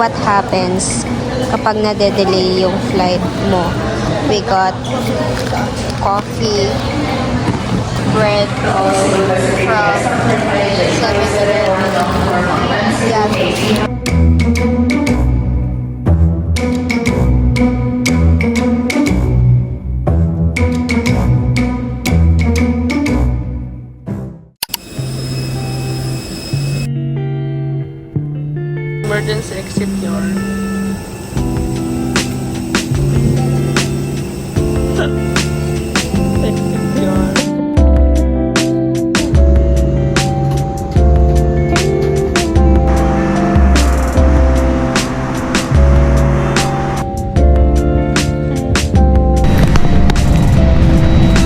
what happens kapag nade-delay yung flight mo. We got coffee, bread from 7-Eleven. Yeah. Emergency exit yard. Exit yard.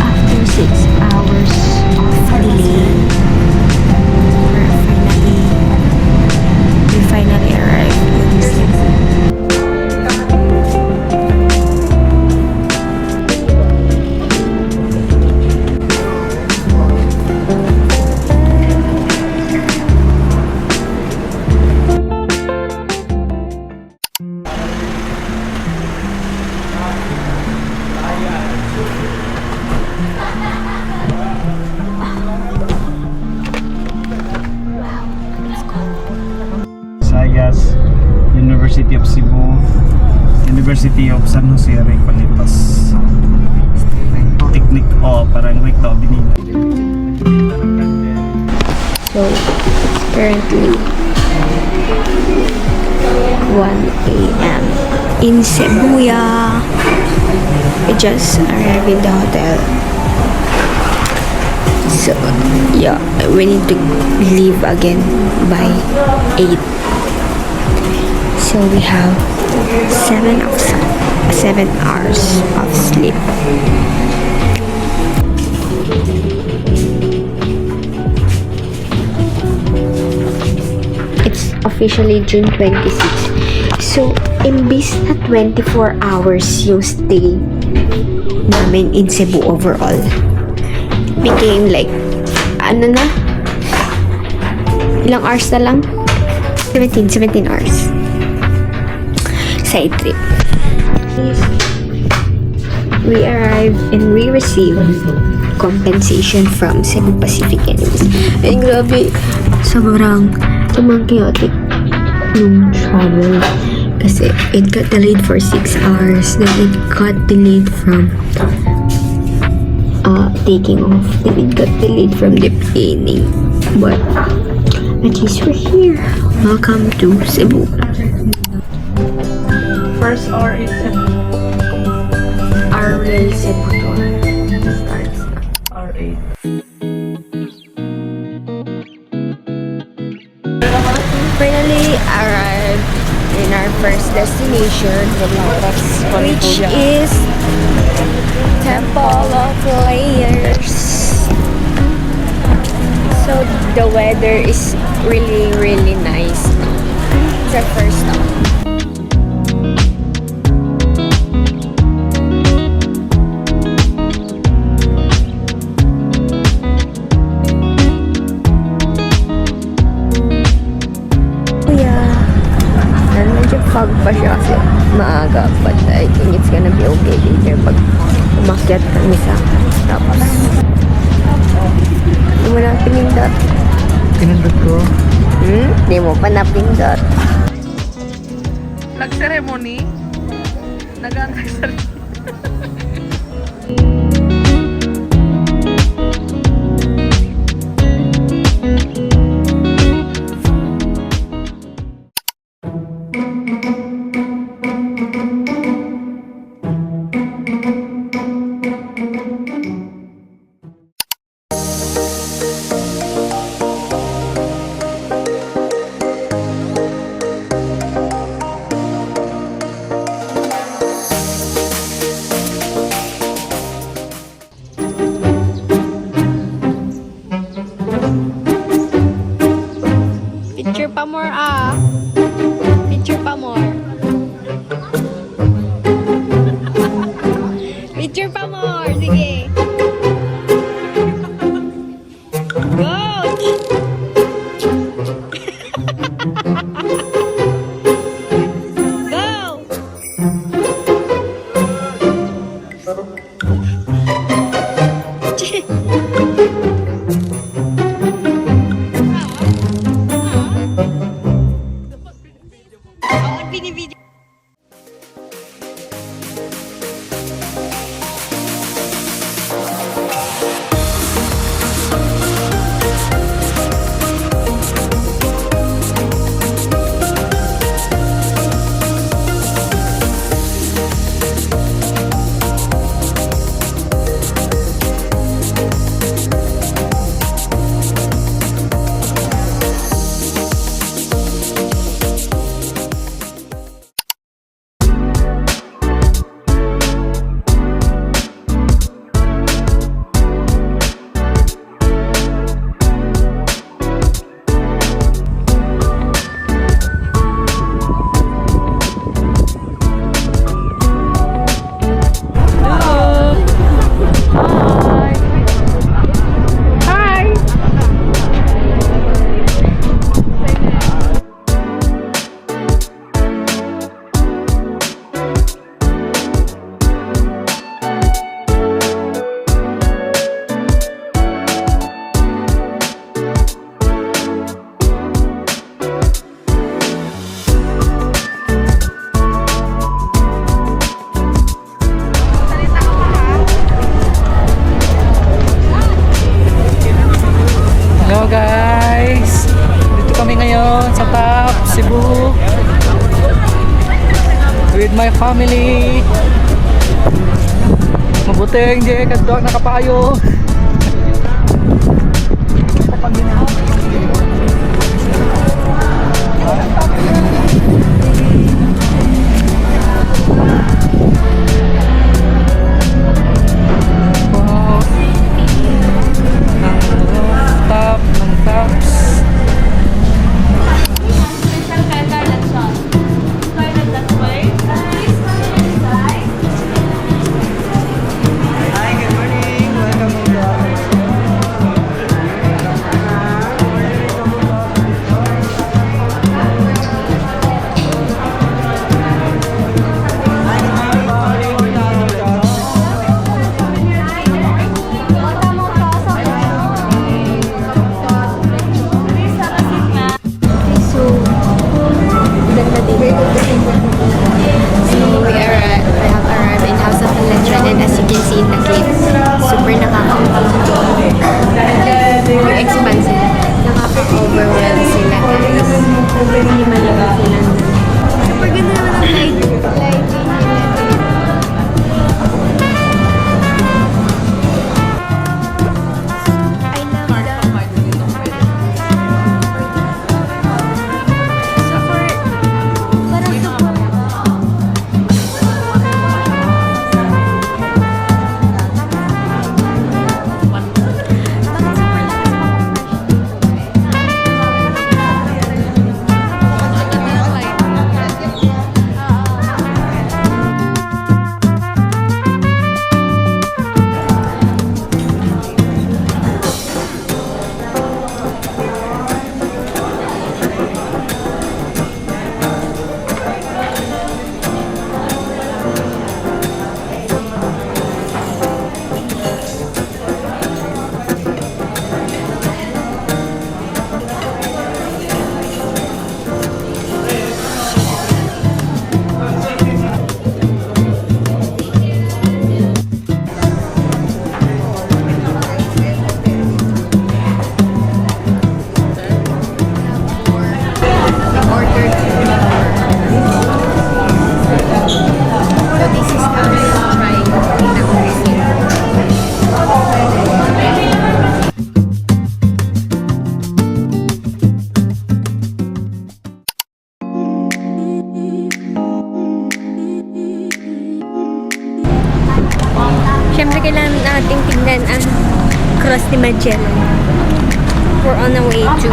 After 6 hours of delay, we finally arrived in Cebu. Sayas, University of Cebu, University of San Jose Reconitas. Technique o parang recto binila. So, it's currently 1 a.m. in Cebuya. I just arrived in the hotel. So, yeah, we need to leave again by 8. So, we have 7 hours of sleep. It's officially June 26. So, imbis na 24 hours yung stay namin in Cebu overall, became like, ano na? Ilang hours na lang? 17 hours. Side trip. We arrived and we received compensation from Cebu Pacific Airways. Ay, grabe. Sobrang chaotic yung travel. Kasi it got delayed for 6 hours. Then it got delayed from taking off. Then it got delayed from the planning. But at least we're here. Welcome to Cebu. First hour in Cebu. Our real Cebu tour starts now. R8. Finally arrived in our first destination, which is Temple of Layers. So the weather is really nice now. It's our first stop. Fog pa siya kasi maaga, but I think it's gonna be okay later pag umakyat kami sa tapos hindi mo na pinindot. Pinindot ko. Hindi mo pa napindot. Nag-ceremony? Nag-antay sa Teng, je, kadto nakapayo. Stop ng taps. Hi, good morning. Welcome to So, ganda din. So, I have arrived in House of Electron, and as you can see in the clips, super nakaka-overwhelm. Super expansive. Nakaka-overwhelm sila guys. Hindi malibang sila. Super ganda naman ang lighting nila. I love that. Super, parang super. So this is how we're trying Siyempre kailangan nating tingnan ang cross ni Magellan. We're on our way to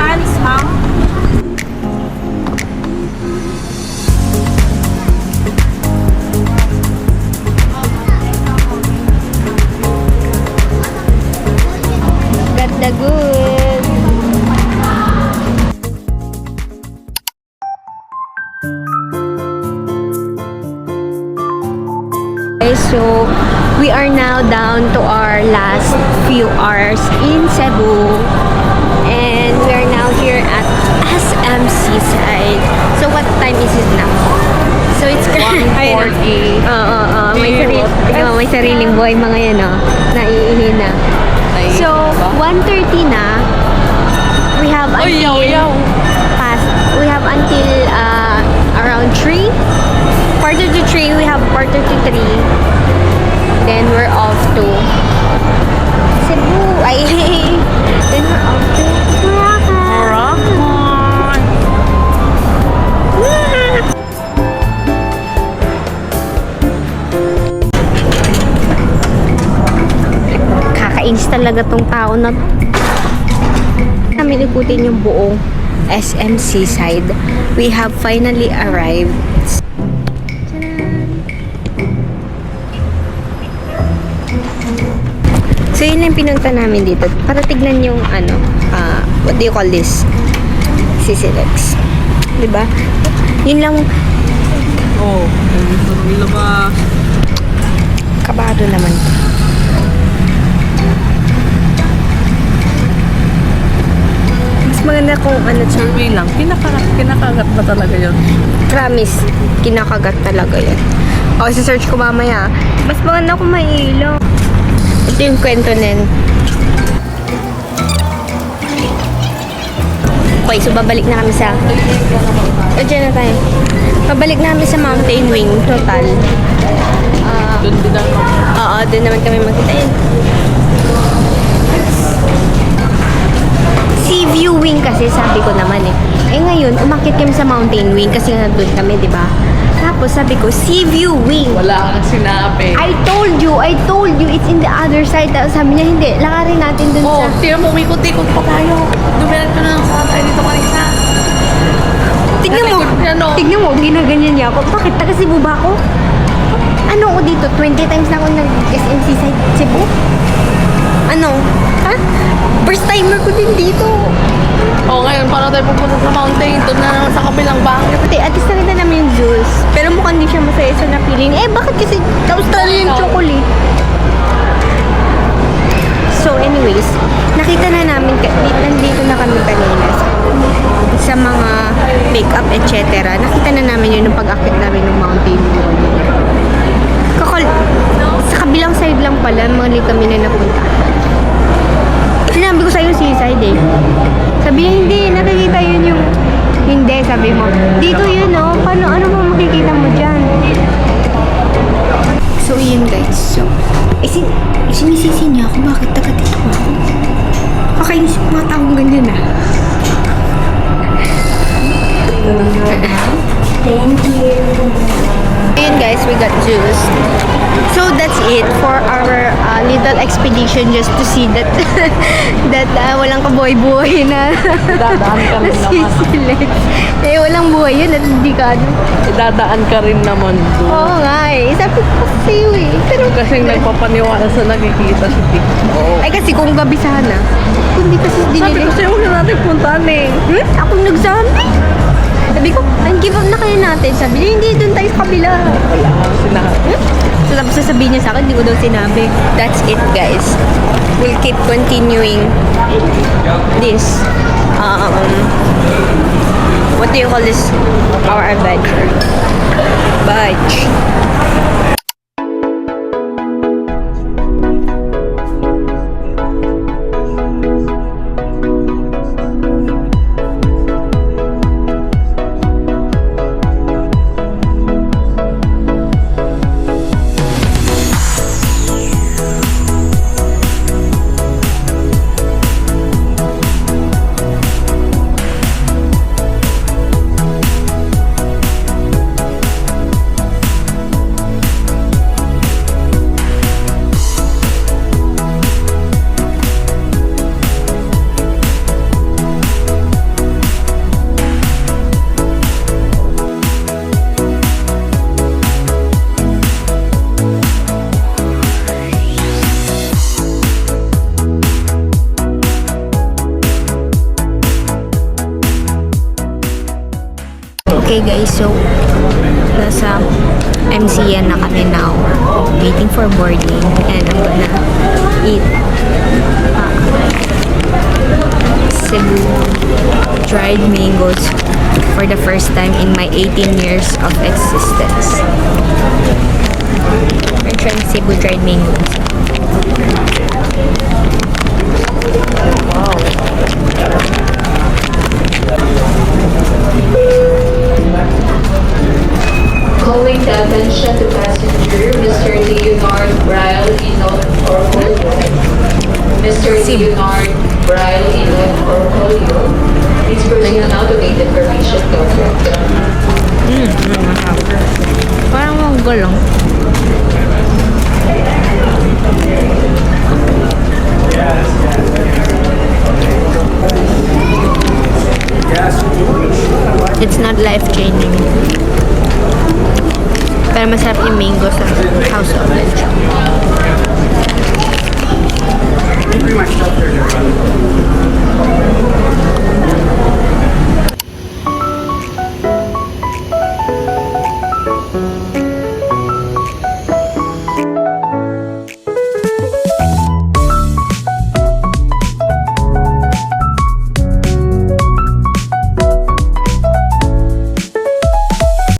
Got the good. Okay, so we are now down to our last few hours in Cebu, and we are now here at SMC side. So what time is it now? So it's 1:40. may sariling buhay mga yan, oh. Naiihi na. So 1:30 na. We have until we have until around 3. Quarter to 3, we have quarter to 3. Then we're off to Cebu. Then we're off to Moroccan. Kakainis talaga tong tao na namin ikutin yung buong SMC side. We have finally arrived. So yun lang pinunta namin dito para tignan yung what do you call this? Sisilex. Diba? Yun lang. Oh, ilabas. Kabado naman. Mas maganda kung ano siya. Survey lang. Kinakagat ba talaga yun? Promise, kinakagat talaga yan. O, isa-search ko mamaya. Mas maganda kung may ilaw. Ito yung kwento nin. Okay, so babalik na kami sa... O, dyan na tayo. Babalik na kami sa Mountain Wing, total. Doon din naman. Oo, doon naman kami sabi ko naman eh. Eh ngayon, umakit kami sa mountain wing kasi nandun kami, di ba? Tapos sabi ko, sea view wing. Wala kang sinabi. I told you, it's in the other side. Tapos sabi niya, hindi, lakarin natin dun Oh, sa... tingnan mo, umikot-ikot pa tayo. Dumilat ka na lang sa tayo dito kanina. Tignan mo, ginaganyan niya ako. Bakit? Taga Cebu ba ako? Ano ako dito? 20 times na ako nag-SMC sa Cebu? Ano? Ha? First timer ko din dito. Oh, ngayon, paano tayo pupunta sa mountain? Doon na naman sa kabilang bangit. Pati, at least nakita namin yung Jules. Pero mukhang di siya masaya sa napili. Eh, bakit kasi Australian chocolate? So, anyways, nakita na namin, nandito na kami kanina sa mga makeup, etc. Nakita na namin yun nung pag-akit namin ng mountain. Sa kabilang side lang pala, mali kami na napunta. Sinabi ko sa'yo seaside eh. Sabi niya, hindi, nakikita yun yung... Hindi, sabi mo. Dito yun, oh. Paano, ano mo makikita mo dyan? So, yun guys. So, sinisisi niya ako. Bakit taga dito ako? Kakainis yung mga taong ganyan ah. Thank you. Ayun guys, we got juice. So that's it for our little expedition just to see that walang kabuhay-buhay na Dadaan ka rin naman. nasisilip. Eh, walang buhay yun at hindi ka ano. Dadaan ka rin naman doon. Oo nga eh. Sabi ko sa'yo eh. Pero Kasi nagpapaniwala sa nakikita si TikTok. ay kasi kung gabi sana. Kundi kasi Sabi ko dinili. sa'yo, huwag na natin puntahan eh. Akong nagsabi. Sabi ko, give up na kayo natin. Sabi niya, hindi, doon tayo sa kabila. Wala kang sinabi. So, tapos sasabihin niya sa akin, hindi ko daw sinabi. That's it, guys. We'll keep continuing this. What do you call this? Our adventure. Bye. Okay guys, so nasa MCN na kami now. Waiting for boarding and I'm gonna eat Cebu dried mangoes for the first time in my 18 years of existence. I'm trying Cebu dried mangoes. Calling the attention to passenger, Mr. Leonard Braille Inot Orcolio. Mr. Leonard Braille Inot Orcolio. Please proceed now to make the permission document. Parang mangga lang. It's not life-changing. Pero masarap yung mango sa house of it.